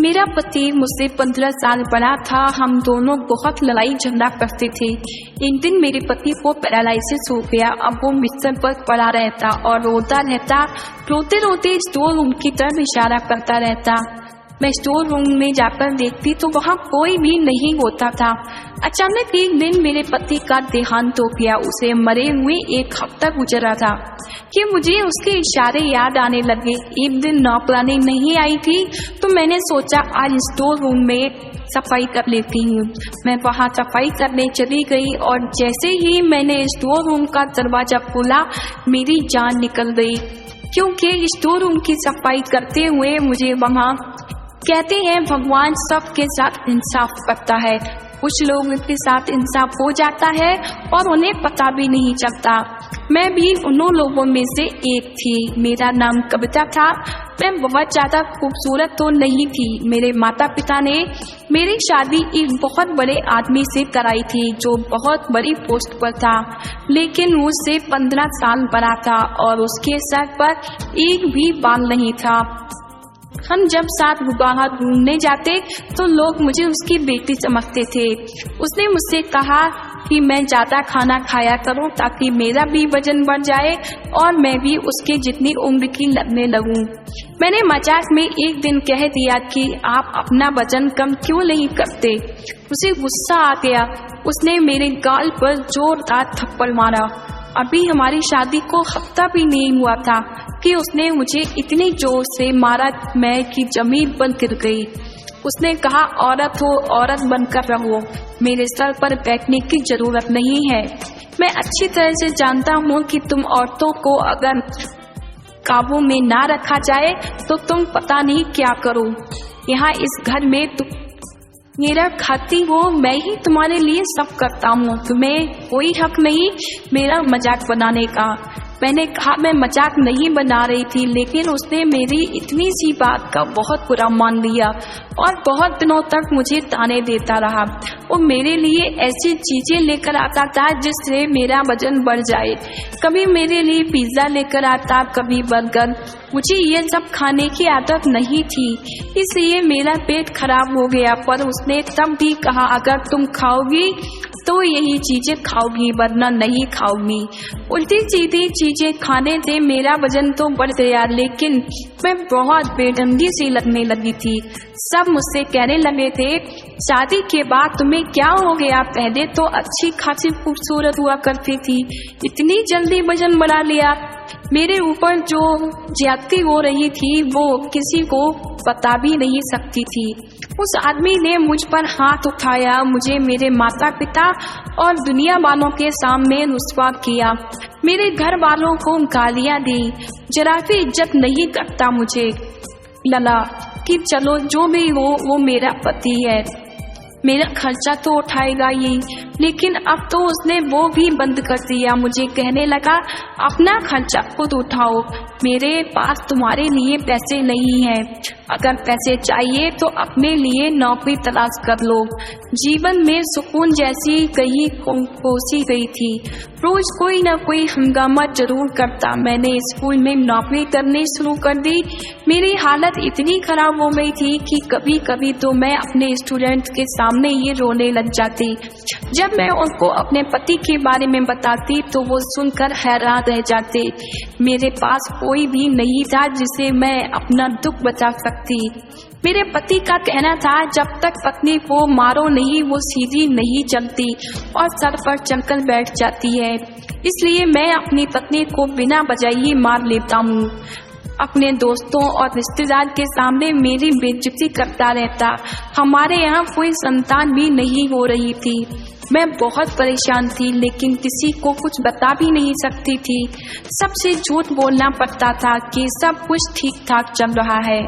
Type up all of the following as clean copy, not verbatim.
मेरा पति मुझसे 15 साल बड़ा था। हम दोनों बहुत लड़ाई झगड़ा करते थे। एक दिन मेरे पति को पैरालिसिस हो गया। अब वो बिस्तर पर पड़ा रहता और रोता रहता। रोते रोते स्टोर रूम की तरफ इशारा करता रहता। मैं स्टोर रूम में जाकर देखती तो वहाँ कोई भी नहीं होता था। अचानक एक दिन मेरे पति का देहांत हो गया। उसे मरे हुए 1 हफ्ता गुजरा था कि मुझे उसके इशारे याद आने लगे। एक दिन नौकरानी नहीं आई थी तो मैंने सोचा आज स्टोर रूम में सफाई कर लेती हूँ। मैं वहाँ सफाई करने चली गई और जैसे ही मैंने स्टोर रूम का दरवाजा खोला मेरी जान निकल गई, क्योंकि स्टोर रूम की सफाई करते हुए मुझे वहाँ कहते हैं भगवान सबके साथ इंसाफ करता है। कुछ लोगों के साथ इंसाफ हो जाता है और उन्हें पता भी नहीं चलता। मैं भी उन्हीं लोगों में से एक थी। मेरा नाम कविता था। मैं बहुत ज़्यादा खूबसूरत तो नहीं थी। मेरे माता पिता ने मेरी शादी एक बहुत बड़े आदमी से कराई थी जो बहुत बड़ी पोस्ट पर था, लेकिन मुझसे 15 साल बड़ा था और उसके सर पर एक भी बाल नहीं था। हम जब साथ बाहर घूमने जाते तो लोग मुझे उसकी बेटी समझते थे। उसने मुझसे कहा कि मैं ज़्यादा खाना खाया करूं ताकि मेरा भी वजन बढ़ जाए और मैं भी उसके जितनी उम्र की लगने लगूं। मैंने मजाक में एक दिन कह दिया कि आप अपना वजन कम क्यों नहीं करते। उसे गुस्सा आ गया। उसने मेरे गाल पर जोरदार थप्पड़ मारा। अभी हमारी शादी को हफ्ता भी नहीं हुआ था कि उसने मुझे इतनी जोर से मारा मैं कि जमीन पर गिर गई। उसने कहा औरत हो औरत बनकर रहो, मेरे सर पर बैठने की जरूरत नहीं है। मैं अच्छी तरह से जानता हूँ कि तुम औरतों को अगर काबू में ना रखा जाए तो तुम पता नहीं क्या करो। यहाँ इस घर में तुम मेरा खाती हो, मैं ही तुम्हारे लिए सब करता हूँ। तुम्हें कोई हक नहीं मेरा मजाक बनाने का। मैंने कहा मैं मजाक नहीं बना रही थी, लेकिन उसने मेरी इतनी सी बात का बहुत बुरा मान लिया और बहुत दिनों तक मुझे ताने देता रहा। वो मेरे लिए ऐसी चीजें लेकर आता था जिससे मेरा वजन बढ़ जाए। कभी मेरे लिए पिज्जा लेकर आता, कभी बर्गर। मुझे ये सब खाने की आदत नहीं थी, इसलिए मेरा पेट खराब हो गया। पर उसने तब भी कहा अगर तुम खाओगी तो यही चीजें खाओगी वरना नहीं खाओगी। उल्टी सीधी चीजें खाने से मेरा वजन तो बढ़ गया, लेकिन मैं बहुत बेढंगी सी लगने लगी थी। सब मुझसे कहने लगे थे शादी के बाद तुम्हें क्या हो गया, पहले तो अच्छी खासी खूबसूरत हुआ करती थी, इतनी जल्दी वजन बढ़ा लिया। मेरे ऊपर जो ज्यादती हो रही थी वो किसी को बता भी नहीं सकती थी। उस आदमी ने मुझ पर हाथ उठाया, मुझे मेरे माता पिता और दुनिया वालों के सामने रुस्वा किया। मेरे घर वालों को गालियां दी। जरा भी इज्जत नहीं करता मुझे। लला कि चलो जो भी हो वो मेरा पति है, मेरा खर्चा तो उठाएगा ही। लेकिन अब तो उसने वो भी बंद कर दिया। मुझे कहने लगा अपना खर्चा खुद उठाओ, मेरे पास तुम्हारे लिए पैसे नहीं हैं। अगर पैसे चाहिए तो अपने लिए नौकरी तलाश कर लो। जीवन में सुकून जैसी कहीं कोसी गई थी। रोज कोई ना कोई हंगामा जरूर करता। मैंने स्कूल में नौकरी करनी शुरू कर दी। मेरी हालत इतनी खराब हो गई थी कि कभी कभी तो मैं अपने स्टूडेंट के सामने ये रोने लग जाती। जब मैं उनको अपने पति के बारे में बताती तो वो सुनकर हैरान रह जाते। मेरे पास कोई भी नहीं था जिसे मैं अपना दुख बता सकती। मेरे पति का कहना था जब तक पत्नी को मारो नहीं वो सीधी नहीं चलती और सर पर चढ़कर बैठ जाती है। इसलिए मैं अपनी पत्नी को बिना वजह ही मार लेता हूँ। अपने दोस्तों और रिश्तेदार के सामने मेरी बेइज्जती करता रहता। हमारे यहाँ कोई संतान भी नहीं हो रही थी। मैं बहुत परेशान थी, लेकिन किसी को कुछ बता भी नहीं सकती थी। सबसे झूठ बोलना पड़ता था कि सब कुछ ठीक ठाक चल रहा है,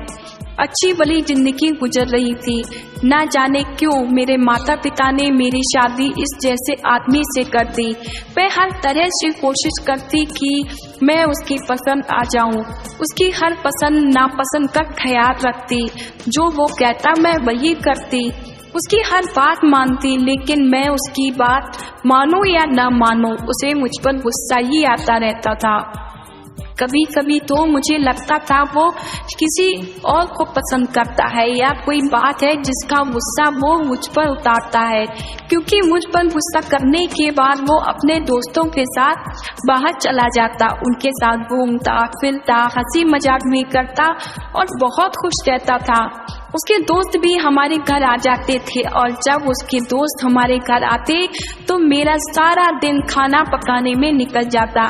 अच्छी भली जिंदगी गुजर रही थी। ना जाने क्यों मेरे माता पिता ने मेरी शादी इस जैसे आदमी से कर दी। मैं हर तरह से कोशिश करती कि मैं उसकी पसंद आ जाऊं। उसकी हर पसंद नापसंद का ख्याल रखती। जो वो कहता मैं वही करती। उसकी हर बात मानती, लेकिन मैं उसकी बात मानो या ना मानो उसे मुझ पर गुस्सा ही आता रहता था। कभी कभी तो मुझे लगता था वो किसी और को पसंद करता है या कोई बात है जिसका गुस्सा वो मुझ पर उतारता है, क्योंकि मुझ पर गुस्सा करने के बाद वो अपने दोस्तों के साथ बाहर चला जाता, उनके साथ घूमता फिरता, हंसी मजाक भी करता और बहुत खुश रहता था। उसके दोस्त भी हमारे घर आ जाते थे और जब उसके दोस्त हमारे घर आते तो मेरा सारा दिन खाना पकाने में निकल जाता।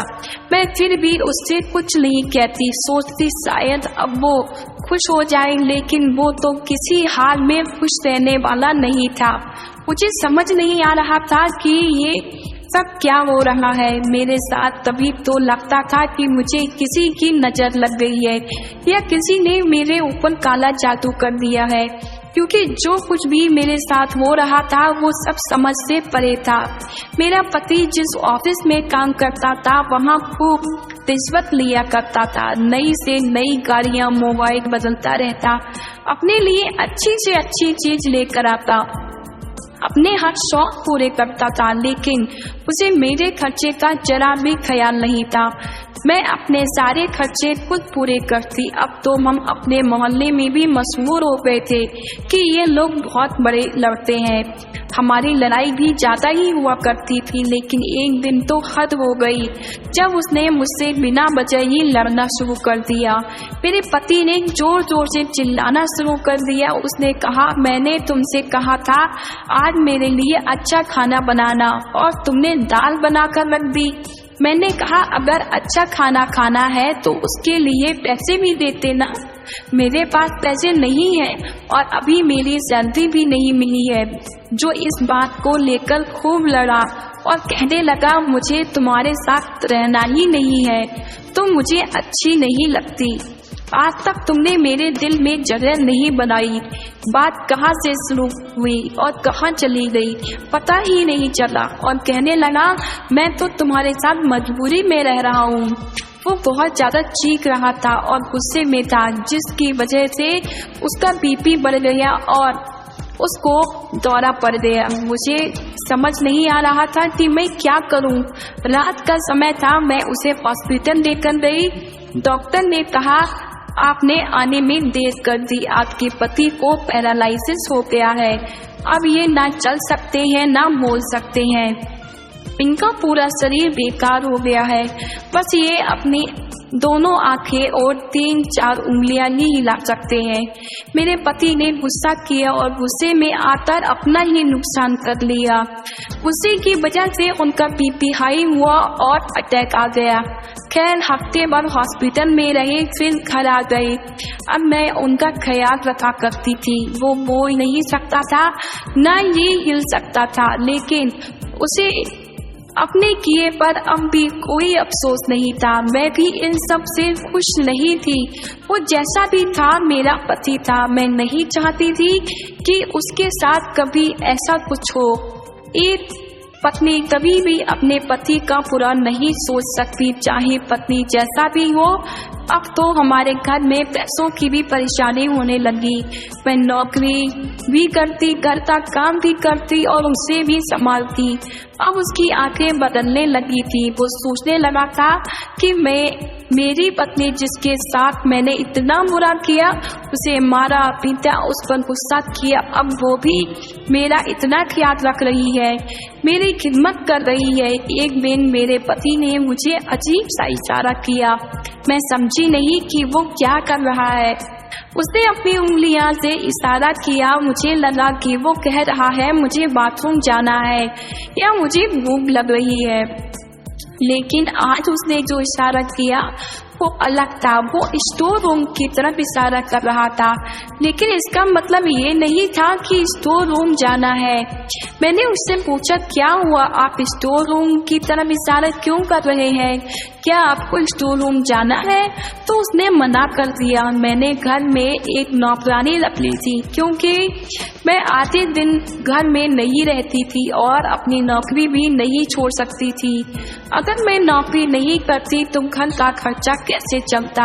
मैं फिर भी उससे कुछ नहीं कहती, सोचती शायद अब वो खुश हो जाए, लेकिन वो तो किसी हाल में खुश रहने वाला नहीं था। मुझे समझ नहीं आ रहा था कि ये सब क्या हो रहा है मेरे साथ। तभी तो लगता था कि मुझे किसी की नजर लग गई है या किसी ने मेरे ऊपर काला जादू कर दिया है, क्योंकि जो कुछ भी मेरे साथ हो रहा था वो सब समझ से परे था। मेरा पति जिस ऑफिस में काम करता था वहाँ खूब रिश्वत लिया करता था, नई से नई गाड़ियाँ, मोबाइल बदलता रहता, अपने लिए अच्छी से अच्छी चीज लेकर आता, अपने हर शौक पूरे करता था, लेकिन उसे मेरे खर्चे का जरा भी ख्याल नहीं था। मैं अपने सारे खर्चे खुद पूरे करती। अब तो हम अपने मोहल्ले में भी मशहूर हो गए थे कि ये लोग बहुत बड़े लड़ते हैं। हमारी लड़ाई भी ज्यादा ही हुआ करती थी, लेकिन एक दिन तो हद हो गई जब उसने मुझसे बिना वजह ही लड़ना शुरू कर दिया। मेरे पति ने जोर जोर से चिल्लाना शुरू कर दिया। उसने कहा, मैंने तुमसे कहा था आज मेरे लिए अच्छा खाना बनाना और तुमने दाल बनाकर रख दी। मैंने कहा अगर अच्छा खाना खाना है तो उसके लिए पैसे भी देते ना। मेरे पास पैसे नहीं है और अभी मेरी सैलरी भी नहीं मिली है। जो इस बात को लेकर खूब लड़ा और कहने लगा मुझे तुम्हारे साथ रहना ही नहीं है, तुम मुझे अच्छी नहीं लगती, आज तक तुमने मेरे दिल में जगह नहीं बनाई। बात कहाँ से शुरू हुई और कहाँ चली गई पता ही नहीं चला और कहने लगा मैं तो तुम्हारे साथ मजबूरी में रह रहा हूँ। वो बहुत ज्यादा चीख रहा था और गुस्से में था, जिसकी वजह से उसका बीपी बढ़ गया और उसको दौरा पड़ गया। मुझे समझ नहीं आ रहा था कि मैं क्या करूं। रात का समय था, मैं उसे हॉस्पिटल लेकर गई। डॉक्टर ने कहा आपने आने में देर कर दी, आपके पति को पैरालिसिस हो गया है, अब ये ना चल सकते हैं ना बोल सकते हैं, इनका पूरा शरीर बेकार हो गया है, बस ये अपनी दोनों आंखें और 3-4 उंगलियां ही हिला सकते हैं। मेरे पति ने गुस्सा किया और गुस्से में आकर अपना ही नुकसान कर लिया। गुस्से की वजह से उनका बीपी हाई हुआ और अटैक आ गया। खैर हफ्ते भर हॉस्पिटल में रहे, फिर घर आ गए। अब मैं उनका ख्याल रखा करती थी। वो बोल नहीं सकता था ना ये हिल सकता था, लेकिन उसे अपने किए पर अब भी कोई अफसोस नहीं था। मैं भी इन सब से खुश नहीं थी। वो जैसा भी था मेरा पति था। मैं नहीं चाहती थी कि उसके साथ कभी ऐसा कुछ हो। एक पत्नी कभी भी अपने पति का बुरा नहीं सोच सकती, चाहे पत्नी जैसा भी हो। अब तो हमारे घर में पैसों की भी परेशानी होने लगी। मैं नौकरी भी करती, घर का काम भी करती और उसे भी संभालती। अब उसकी आंखें बदलने लगी थी। वो सोचने लगा था कि मेरी पत्नी जिसके साथ मैंने इतना बुरा किया, उसे मारा पीटा, उस पर गुस्सा किया, अब वो भी मेरा इतना ख्याल रख रही है, मेरी खिदमत कर रही है। एक दिन मेरे पति ने मुझे अजीब सा इशारा किया। मैं समझी नहीं कि वो क्या कर रहा है। उसने अपनी उंगलियां से इशारा किया। मुझे लगा कि वो कह रहा है मुझे बाथरूम जाना है या मुझे भूख लग रही है, लेकिन आज उसने जो इशारा किया वो अलग था। वो स्टोर रूम की तरफ इशारा कर रहा था, लेकिन इसका मतलब ये नहीं था कि स्टोर रूम जाना है। मैंने उससे पूछा क्या हुआ, आप स्टोर रूम की तरफ इशारा क्यों कर रहे हैं, क्या आपको स्टोर रूम जाना है? तो उसने मना कर दिया। मैंने घर में एक नौकरानी रख ली थी, क्योंकि मैं आधे दिन घर में नहीं रहती थी और अपनी नौकरी भी नहीं छोड़ सकती थी। अगर मैं नौकरी नहीं करती तो घर का खर्चा कैसे चलता,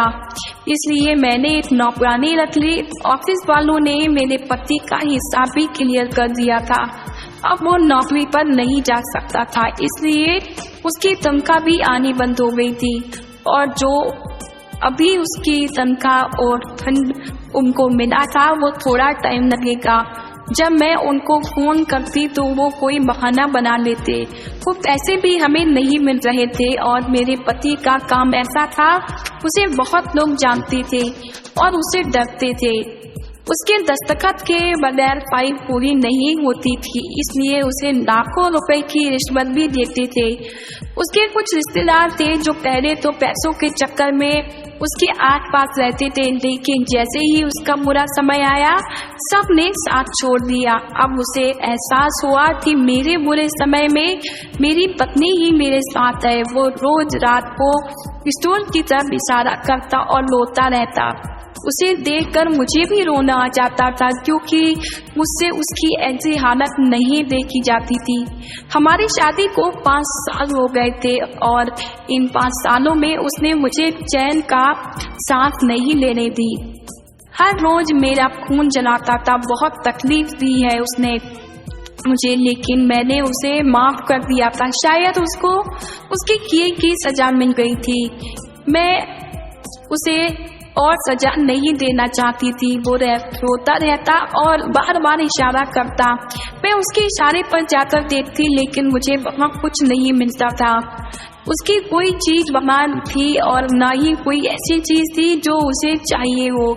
इसलिए मैंने एक नौकरानी रख ली। ऑफिस वालों ने मेरे पति का हिसाब भी क्लियर कर दिया था। अब वो नौकरी पर नहीं जा सकता था, इसलिए उसकी तनख्वाह भी आनी बंद हो गई थी और जो अभी उसकी तनख्वाह और फंड उनको मिला था, वो थोड़ा टाइम लगेगा। जब मैं उनको फ़ोन करती तो वो कोई बहाना बना लेते। वो पैसे भी हमें नहीं मिल रहे थे और मेरे पति का काम ऐसा था, उसे बहुत लोग जानते थे और उसे डरते थे। उसके दस्तखत के बगैर फाइल पूरी नहीं होती थी, इसलिए उसे लाखों रुपए की रिश्वत भी देते थे। उसके कुछ रिश्तेदार थे जो पहले तो पैसों के चक्कर में उसके आसपास रहते थे, लेकिन जैसे ही उसका बुरा समय आया सब ने साथ छोड़ दिया। अब उसे एहसास हुआ कि मेरे बुरे समय में मेरी पत्नी ही मेरे साथ है। वो रोज रात को स्टोर की तरफ इशारा करता और रोता रहता। उसे देखकर मुझे भी रोना आ जाता था, क्योंकि मुझसे उसकी ऐसी हालत नहीं देखी जाती थी। हमारी शादी को 5 साल हो गए थे और इन 5 सालों में उसने मुझे चैन का सांस नहीं लेने दी। हर रोज मेरा खून जलाता था, बहुत तकलीफ दी है उसने मुझे, लेकिन मैंने उसे माफ कर दिया था। शायद उसको उसके किए की सजा मिल गई थी। मैं उसे और सजा नहीं देना चाहती थी। वो रोता रहता और बार बार इशारा करता। मैं उसके इशारे पर जाकर देखती, लेकिन मुझे वहाँ कुछ नहीं मिलता था। उसकी कोई चीज वहाँ थी और ना ही कोई ऐसी चीज थी जो उसे चाहिए हो।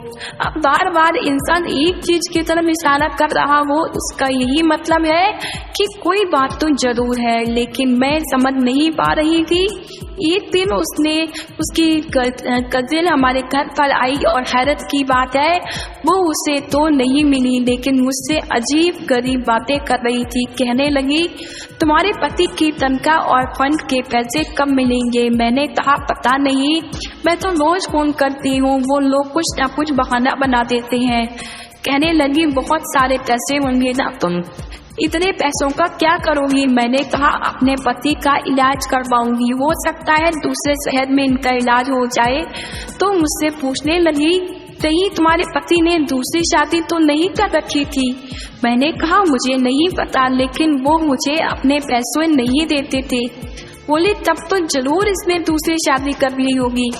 अब बार बार इंसान एक चीज की तरफ इशारा कर रहा हो, उसका यही मतलब है कि कोई बात तो जरूर है, लेकिन मैं समझ नहीं पा रही थी। एक दिन उसकी कजिन हमारे घर पर आई और हैरत की बात है वो उसे तो नहीं मिली, लेकिन मुझसे अजीब गरीब बातें कर रही थी। कहने लगी, तुम्हारे पति की तनख्वाह और फंड के पैसे कब मिलेंगे? मैंने कहा पता नहीं, मैं तो रोज फोन करती हूँ, वो लोग कुछ ना कुछ बहाना बना देते हैं। कहने लगी, बहुत सारे पैसे होंगे ना, तुम इतने पैसों का क्या करोगी? मैंने कहा अपने पति का इलाज करवाऊंगी, हो सकता है दूसरे शहर में इनका इलाज हो जाए। तो मुझसे पूछने लगी, कहीं तुम्हारे पति ने दूसरी शादी तो नहीं कर रखी थी? मैंने कहा मुझे नहीं पता, लेकिन वो मुझे अपने पैसों नहीं देते थे। बोली, तब तो जरूर इसने दूसरी शादी कर ली होगी।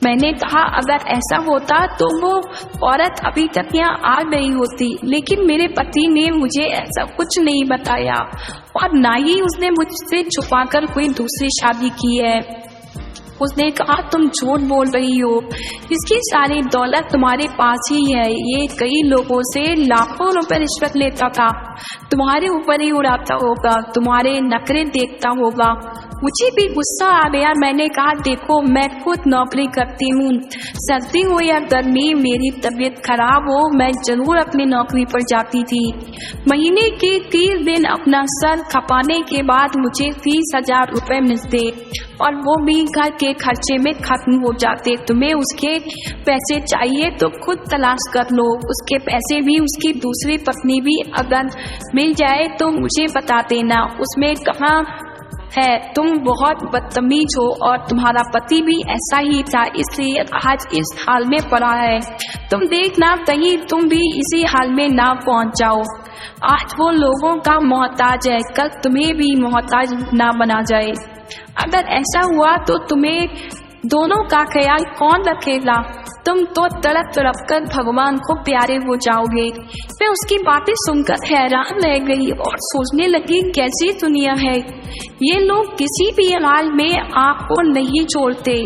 मैंने कहा अगर ऐसा होता तो वो औरत अभी तक यहाँ आ गई होती, लेकिन मेरे पति ने मुझे ऐसा कुछ नहीं बताया और ना ही उसने मुझसे छुपाकर कोई दूसरी शादी की है। उसने कहा तुम झूठ बोल रही हो, इसकी सारी दौलत तुम्हारे पास ही है। ये कई लोगों से लाखों रुपए रिश्वत लेता था, तुम्हारे ऊपर ही उड़ाता होगा, तुम्हारे नखरे देखता होगा। मुझे भी गुस्सा आ गया। मैंने कहा देखो, मैं खुद नौकरी करती हूँ, सर्दी हो या गर्मी, मेरी तबीयत खराब हो, मैं जरूर अपनी नौकरी पर जाती थी। महीने के 30 दिन अपना सर खपाने के बाद मुझे 30,000 रुपए मिलते और वो भी घर के खर्चे में खत्म हो जाते। तुम्हें उसके पैसे चाहिए तो खुद तलाश कर लो, उसके पैसे भी, उसकी दूसरी पत्नी भी अगर मिल जाए तो मुझे बता देना, उसमें कहाँ है। तुम बहुत बदतमीज हो और तुम्हारा पति भी ऐसा ही था, इसलिए आज इस हाल में पड़ा है। तुम देखना कहीं तुम भी इसी हाल में ना पहुंच जाओ। आज वो लोगों का मोहताज है, कल तुम्हें भी मोहताज ना बना जाए। अगर ऐसा हुआ तो तुम्हें दोनों का ख्याल कौन रखेगा? तुम तो तड़प तड़प कर भगवान को प्यारे हो जाओगे। मैं उसकी बातें सुनकर हैरान रह गई और सोचने लगी कैसी दुनिया है, ये लोग किसी भी हाल में आपको नहीं छोड़ते।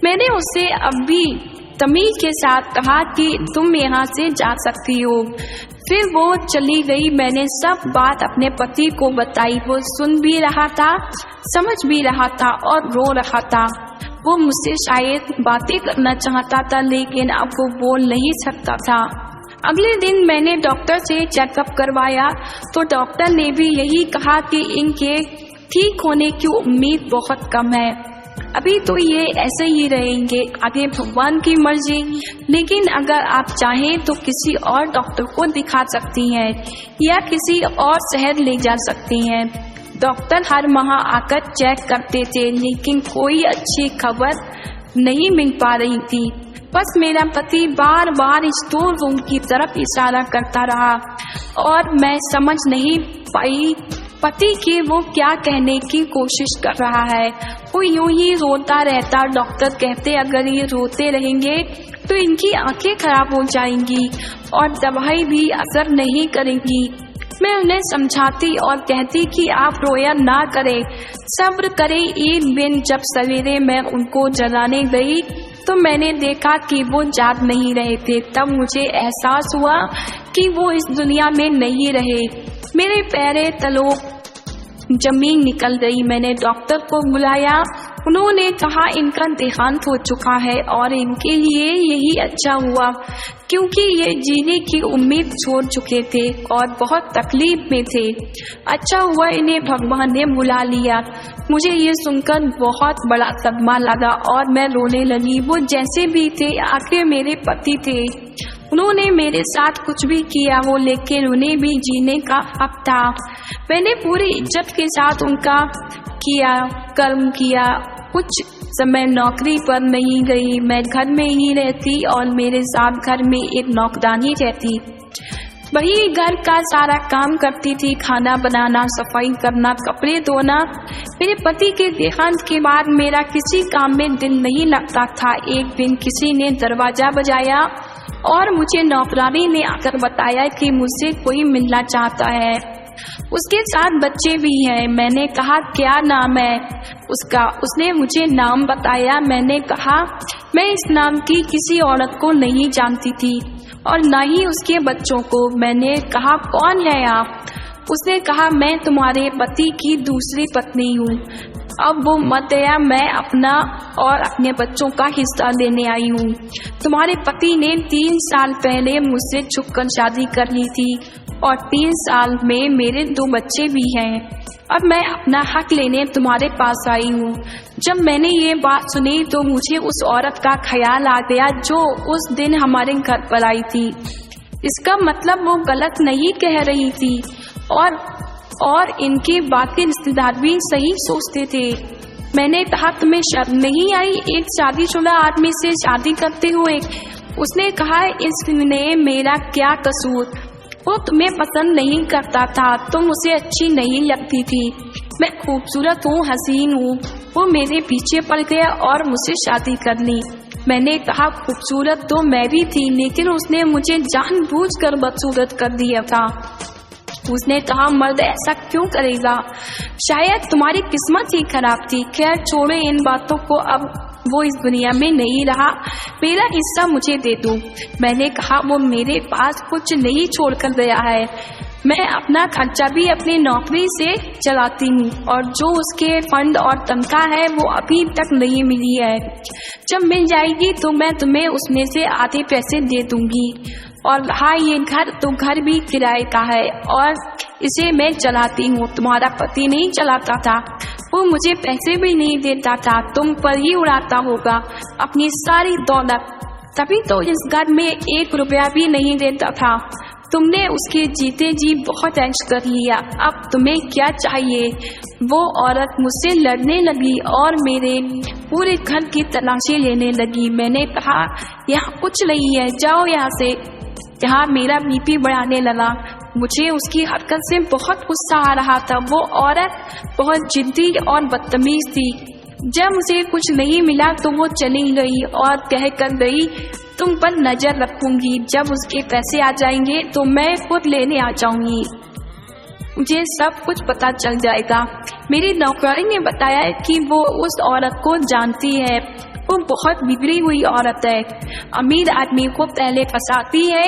मैंने उससे अब भी तमीज के साथ कहा कि तुम यहाँ से जा सकती हो। फिर वो चली गई। मैंने सब बात अपने पति को बताई। वो सुन भी रहा था, समझ भी रहा था और रो रहा था। वो मुझसे शायद बातें करना चाहता था, लेकिन अब वो बोल नहीं सकता था। अगले दिन मैंने डॉक्टर से चेकअप करवाया तो डॉक्टर ने भी यही कहा कि इनके ठीक होने की उम्मीद बहुत कम है। अभी तो ये ऐसे ही रहेंगे, आगे भगवान की मर्जी। लेकिन अगर आप चाहें तो किसी और डॉक्टर को दिखा सकती हैं या किसी और शहर ले जा सकती हैं। डॉक्टर हर माह आकर चेक करते थे, लेकिन कोई अच्छी खबर नहीं मिल पा रही थी। बस मेरा पति बार बार स्टोर रूम की तरफ इशारा करता रहा और मैं समझ नहीं पाई पति की वो क्या कहने की कोशिश कर रहा है। वो यूं ही रोता रहता। डॉक्टर कहते अगर ये रोते रहेंगे तो इनकी आंखें खराब हो जाएंगी और दवाई भी असर नहीं करेगी। मैं उन्हें समझाती और कहती कि आप रोया ना करें, सब्र करें। एक दिन जब सवेरे मैं उनको जगाने गई तो मैंने देखा कि वो जाग नहीं रहे थे। तब मुझे एहसास हुआ कि वो इस दुनिया में नहीं रहे। मेरे पैरों तलों जमीन निकल गई। मैंने डॉक्टर को बुलाया। उन्होंने कहा इनका देहांत हो चुका है और इनके लिए यही अच्छा हुआ, क्योंकि ये जीने की उम्मीद छोड़ चुके थे और बहुत तकलीफ में थे। अच्छा हुआ इन्हें भगवान ने बुला लिया। मुझे ये सुनकर बहुत बड़ा सदमा लगा और मैं रोने लगी। वो जैसे भी थे आखिर मेरे पति थे। उन्होंने मेरे साथ कुछ भी किया हो, लेकिन उन्हें भी जीने का हक था। मैंने पूरी इज्जत के साथ उनका कर्म किया। कुछ समय नौकरी पर नहीं गई। मैं घर में ही रहती और मेरे साथ घर में एक नौकरानी रहती। वही घर का सारा काम करती थी, खाना बनाना, सफाई करना, कपड़े धोना। मेरे पति के देहांत के बाद मेरा किसी काम में दिल नहीं लगता था। एक दिन किसी ने दरवाजा बजाया और मुझे नौकरानी ने आकर बताया कि मुझसे कोई मिलना चाहता है, उसके साथ बच्चे भी हैं। मैंने कहा क्या नाम है उसका? उसने मुझे नाम बताया। मैंने कहा मैं इस नाम की किसी औरत को नहीं जानती थी और न ही उसके बच्चों को। मैंने कहा कौन है आप? उसने कहा मैं तुम्हारे पति की दूसरी पत्नी हूँ। अब वो मत गया, मैं अपना और अपने बच्चों का हिस्सा लेने आई हूँ। तुम्हारे पति ने 3 साल पहले मुझसे छुपकर शादी कर ली थी और 3 साल में मेरे 2 बच्चे भी हैं। अब मैं अपना हक लेने तुम्हारे पास आई हूँ। जब मैंने ये बात सुनी तो मुझे उस औरत का ख्याल आ गया जो उस दिन हमारे घर पर आई थी। इसका मतलब वो गलत नहीं कह रही थी और इनके बाकी रिश्तेदार भी सही सोचते थे। मैंने कहा तुम्हें शर्म नहीं आई एक शादीशुदा आदमी से शादी करते हुए? उसने कहा इसने मेरा क्या कसूर? वो तुम्हें पसंद नहीं करता था, तुम उसे अच्छी नहीं लगती थी। मैं खूबसूरत हूँ, हसीन हूँ। वो मेरे पीछे पड़ गया और मुझसे शादी कर ली। मैंने कहा खूबसूरत तो मैं भी थी, लेकिन उसने मुझे जानबूझकर बदसूरत कर दिया था। उसने कहा मर्द ऐसा क्यों करेगा? शायद तुम्हारी किस्मत ही खराब थी। खैर छोड़ो इन बातों को, अब वो इस दुनिया में नहीं रहा, मेरा हिस्सा मुझे दे दो। मैंने कहा वो मेरे पास कुछ नहीं छोड़कर गया है। मैं अपना खर्चा भी अपनी नौकरी से चलाती हूँ और जो उसके फंड और तनख्वाह है वो अभी तक नहीं मिली है। जब मिल जाएगी तो मैं तुम्हें उसमें से आधे पैसे दे दूंगी। और हाँ, ये घर भी किराए का है और इसे मैं चलाती हूँ, तुम्हारा पति नहीं चलाता था। वो मुझे पैसे भी नहीं देता था, तुम पर ही उड़ाता होगा अपनी सारी दौलत। तभी तो इस घर में 1 रुपया भी नहीं देता था। तुमने उसके जीते जी बहुत ऐश कर लिया। अब तुम्हें क्या चाहिए? वो औरत मुझसे लड़ने लगी और मेरे पूरे घर की तलाशी लेने लगी। मैंने कहा यहाँ कुछ नहीं है, जाओ यहाँ से। यहाँ मेरा बीपी बढ़ाने लगा। मुझे उसकी हरकत से बहुत गुस्सा आ रहा था। वो औरत बहुत जिद्दी और बदतमीज थी। जब मुझे कुछ नहीं मिला तो वो चली गई और कह कर गई तुम पर नजर रखूंगी, जब उसके पैसे आ जाएंगे तो मैं खुद लेने आ जाऊंगी, मुझे सब कुछ पता चल जाएगा। मेरी नौकरानी ने बताया कि वो उस औरत को जानती है। वो बहुत बिगड़ी हुई औरत है। अमीर आदमी को पहले फंसाती है,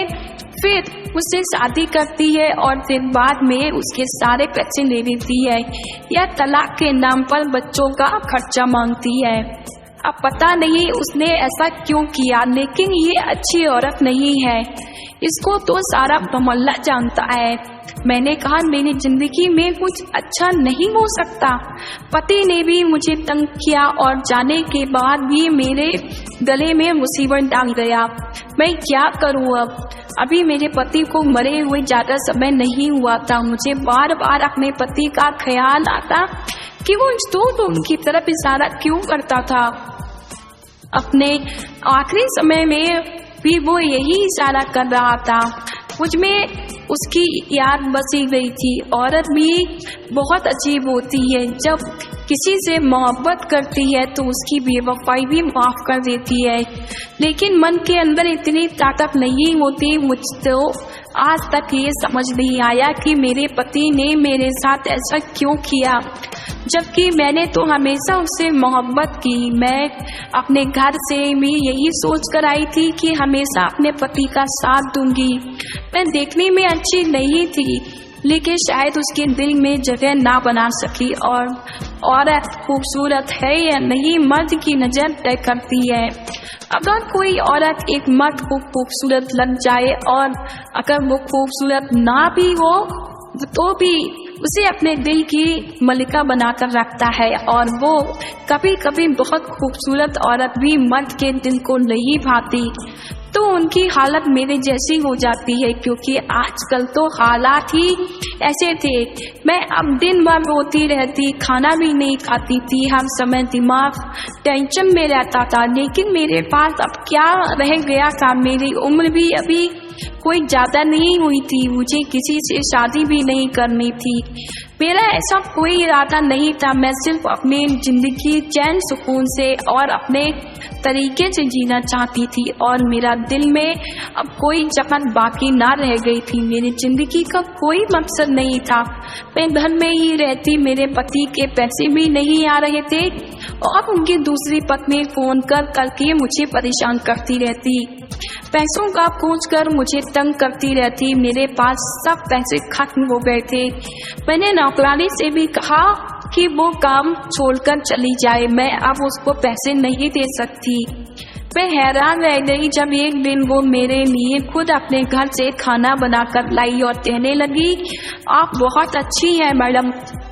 फिर उससे शादी करती है और फिर बाद में उसके सारे पैसे ले लेती है या तलाक के नाम पर बच्चों का खर्चा मांगती है। अब पता नहीं उसने ऐसा क्यों किया, लेकिन ये अच्छी औरत नहीं है। इसको तो सारा मोहल्ला जानता है। मैंने कहा मेरी जिंदगी में कुछ अच्छा नहीं हो सकता। पति ने भी मुझे तंग किया और जाने के बाद भी मेरे गले में मुसीबत डाल गया। मैं क्या करूं अब? अभी मेरे पति को मरे हुए ज्यादा समय नहीं हुआ था। मुझे बार बार अपने पति का ख्याल आता कि वो तो उनकी तरफ इशारा क्यों करता था। अपने आखिरी समय में भी वो यही इशारा कर रहा था। मुझ में उसकी याद बसी गई थी। औरत भी बहुत अजीब होती है। जब किसी से मोहब्बत करती है तो उसकी बेवफाई भी माफ कर देती है, लेकिन मन के अंदर इतनी ताकत नहीं होती। मुझ तो आज तक ये समझ नहीं आया कि मेरे पति ने मेरे साथ ऐसा क्यों किया, जबकि मैंने तो हमेशा उससे मोहब्बत की। मैं अपने घर से भी यही सोच कर आई थी कि हमेशा अपने पति का साथ दूंगी। मैं देखने में अच्छी नहीं थी, लेकिन शायद उसके दिल में जगह ना बना सकी। और औरत खूबसूरत है या नहीं मर्द की नज़र तय करती है। अगर कोई औरत एक मर्द को खूबसूरत लग जाए और अगर वो खूबसूरत ना भी हो तो भी उसे अपने दिल की मलिका बनाकर रखता है। और वो कभी कभी बहुत खूबसूरत औरत भी मर्द के दिल को नहीं भाती, तो उनकी हालत मेरे जैसी हो जाती है, क्योंकि आजकल तो हालात ही ऐसे थे। मैं अब दिन भर रोती रहती, खाना भी नहीं खाती थी, हर समय दिमाग टेंशन में रहता था। लेकिन मेरे पास अब क्या रह गया था, मेरी उम्र भी अभी कोई ज़्यादा नहीं हुई थी, मुझे किसी से शादी भी नहीं करनी थी। मेरा ऐसा कोई इरादा नहीं था, मैं सिर्फ अपनी ज़िंदगी चैन सुकून से और अपने तरीके से जीना चाहती थी। और मेरा दिल में अब कोई जगह बाकी ना रह गई थी, मेरी ज़िंदगी का कोई मकसद नहीं था। मैं घर में ही रहती, मेरे पति के पैसे भी नहीं आ रहे थे और उनकी दूसरी पत्नी फ़ोन करके मुझे परेशान करती रहती, पैसों का पूछ कर मुझे तंग करती रहती। मेरे पास सब पैसे खत्म हो गए थे। मैंने नौकरानी से भी कहा कि वो काम छोड़कर चली जाए, मैं अब उसको पैसे नहीं दे सकती। मैं हैरान रह गई जब एक दिन वो मेरे लिए खुद अपने घर से खाना बनाकर लाई और कहने लगी, आप बहुत अच्छी हैं मैडम,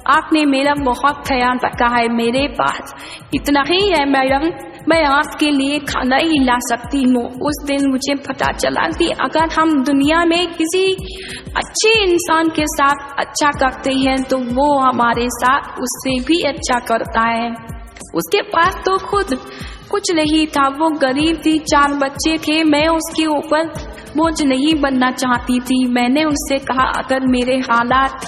आपने मेरा बहुत ख्याल रखा है, मेरे पास इतना ही है मैडम, मैं आपके लिए खाना ही ला सकती हूँ। उस दिन मुझे पता चला कि अगर हम दुनिया में किसी अच्छे इंसान के साथ अच्छा करते हैं तो वो हमारे साथ उससे भी अच्छा करता है। उसके पास तो खुद कुछ नहीं था, वो गरीब थी, 4 बच्चे थे, मैं उसके ऊपर बोझ नहीं बनना चाहती थी। मैंने उससे कहा, अगर मेरे हालात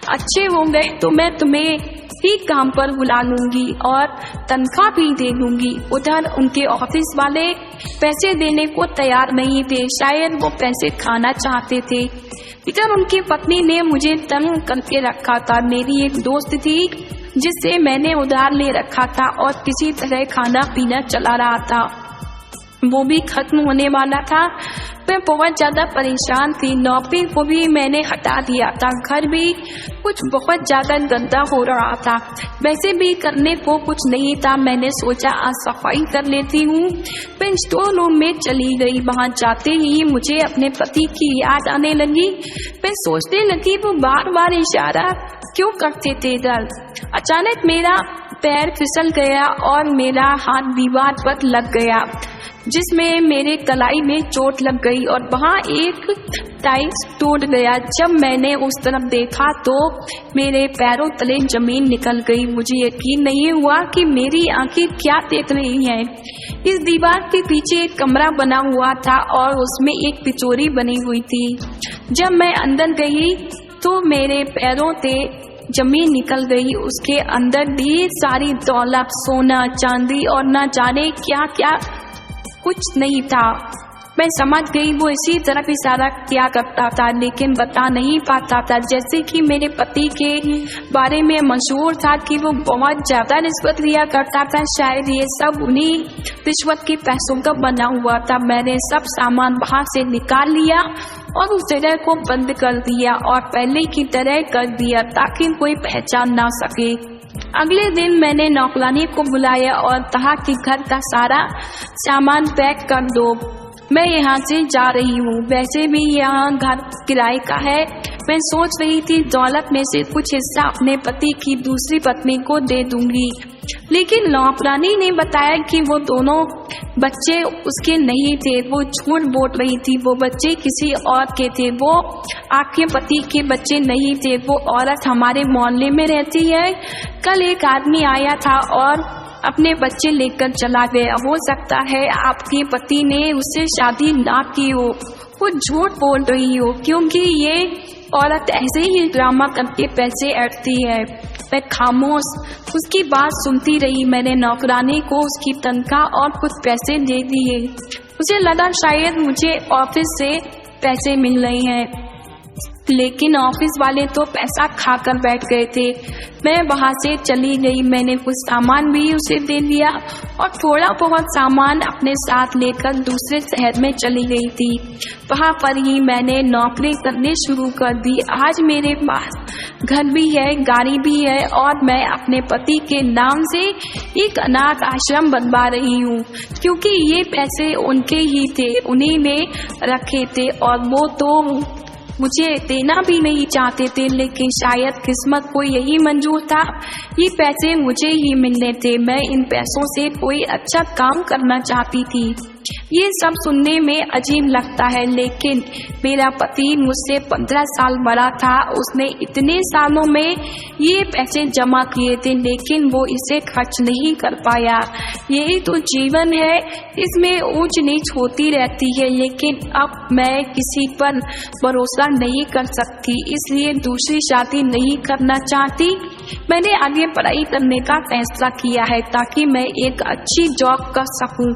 अच्छे हो गए तो मैं तुम्हें ही काम पर बुला लूंगी और तनख्वाह भी दे दूंगी। उधर उनके ऑफिस वाले पैसे देने को तैयार नहीं थे, शायद वो पैसे खाना चाहते थे। इधर उनकी पत्नी ने मुझे तंग करके रखा था। मेरी एक दोस्त थी जिससे मैंने उधार ले रखा था और किसी तरह खाना पीना चला रहा था, वो भी खत्म होने वाला था। मैं बहुत ज़्यादा परेशान थी, नौकरी को भी मैंने हटा दिया था, घर भी कुछ बहुत ज़्यादा गंदा हो रहा था, वैसे भी करने को कुछ नहीं था। मैंने सोचा आज सफाई कर लेती हूँ। मैं स्टोर रूम में चली गई, वहाँ जाते ही मुझे अपने पति की याद आने लगी। मैं सोचने लगी वो बार बार इशारा क्यों करते थे। इधर अचानक मेरा पैर फिसल गया और मेरा हाथ दीवार पर लग गया, जिसमें मेरे कलाई में चोट लग गई और वहाँ एक टाइल्स टूट गया। जब मैंने उस तरफ देखा तो मेरे पैरों तले जमीन निकल गई। मुझे यकीन नहीं हुआ कि मेरी आंखें क्या देख रही हैं। इस दीवार के पीछे एक कमरा बना हुआ था और उसमें एक तिजोरी बनी हुई थी। जब मैं अंदर गई तो मेरे पैरों से जमीन निकल गई। उसके अंदर ढेर सारी दौलत, सोना, चांदी और न जाने क्या क्या कुछ नहीं था। मैं समझ गई वो इसी तरफ इशारा किया करता था, लेकिन बता नहीं पाता था। जैसे कि मेरे पति के बारे में मशहूर था कि वो बहुत ज़्यादा रिश्वत लिया करता था, शायद ये सब उन्हीं रिश्वत के पैसों का बना हुआ था। मैंने सब सामान बाहर से निकाल लिया और उस जगह को बंद कर दिया और पहले की तरह कर दिया ताकि कोई पहचान ना सके। अगले दिन मैंने नौकरानी को बुलाया और कहा कि घर का सारा सामान पैक कर दो, मैं यहाँ से जा रही हूँ। वैसे भी यहाँ घर किराए का है। मैं सोच रही थी दौलत में से कुछ हिस्सा अपने पति की दूसरी पत्नी को दे दूंगी, लेकिन नौकरानी ने बताया कि वो दोनों बच्चे उसके नहीं थे। वो झूठ बोल रही थी, वो बच्चे किसी और के थे, वो आपके पति के बच्चे नहीं थे। वो औरत हमारे मोहल्ले में रहती है। कल एक आदमी आया था और अपने बच्चे लेकर चला गया। हो सकता है आपके पति ने उससे शादी ना की हो। वो झूठ बोल रही हो, क्योंकि ये औरत ऐसे ही ड्रामा करके पैसे ऐंठती है। मैं खामोश उसकी बात सुनती रही। मैंने नौकरानी को उसकी तनख्वाह और कुछ पैसे दे दिए। मुझे लगा शायद मुझे ऑफिस से पैसे मिल रहे हैं, लेकिन ऑफिस वाले तो पैसा खाकर बैठ गए थे। मैं वहां से चली गई। मैंने कुछ सामान भी उसे दे दिया और थोड़ा बहुत सामान अपने साथ लेकर दूसरे शहर में चली गई थी। वहां पर ही मैंने नौकरी करनी शुरू कर दी। आज मेरे पास घर भी है, गाड़ी भी है और मैं अपने पति के नाम से एक अनाथ आश्रम बनवा रही हूँ, क्योंकि ये पैसे उनके ही थे, उन्हीं ने रखे थे और वो तो मुझे देना भी नहीं चाहते थे, लेकिन शायद किस्मत को यही मंजूर था, ये पैसे मुझे ही मिलने थे। मैं इन पैसों से कोई अच्छा काम करना चाहती थी। ये सब सुनने में अजीब लगता है, लेकिन मेरा पति मुझसे 15 साल बड़ा था। उसने इतने सालों में ये पैसे जमा किए थे, लेकिन वो इसे खर्च नहीं कर पाया। यही तो जीवन है, इसमें ऊंच नीच होती रहती है, लेकिन अब मैं किसी पर भरोसा नहीं कर सकती, इसलिए दूसरी शादी नहीं करना चाहती। मैंने आगे पढ़ाई करने का फैसला किया है ताकि मैं एक अच्छी जॉब कर सकूं,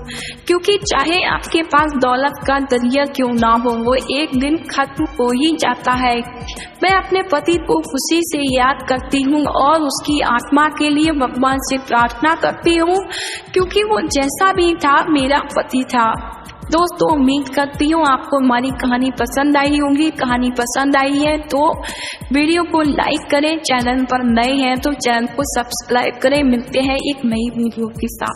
क्योंकि चाहे आपके पास दौलत का दरिया क्यों ना हो, वो एक दिन खत्म हो ही जाता है। मैं अपने पति को खुशी से याद करती हूँ और उसकी आत्मा के लिए भगवान से प्रार्थना करती हूँ, क्योंकि वो जैसा भी था मेरा पति था। दोस्तों, उम्मीद करती हूँ आपको हमारी कहानी पसंद आई होगी। कहानी पसंद आई है तो वीडियो को लाइक करें, चैनल पर नए हैं तो चैनल को सब्सक्राइब करें। मिलते हैं एक नई वीडियो के साथ।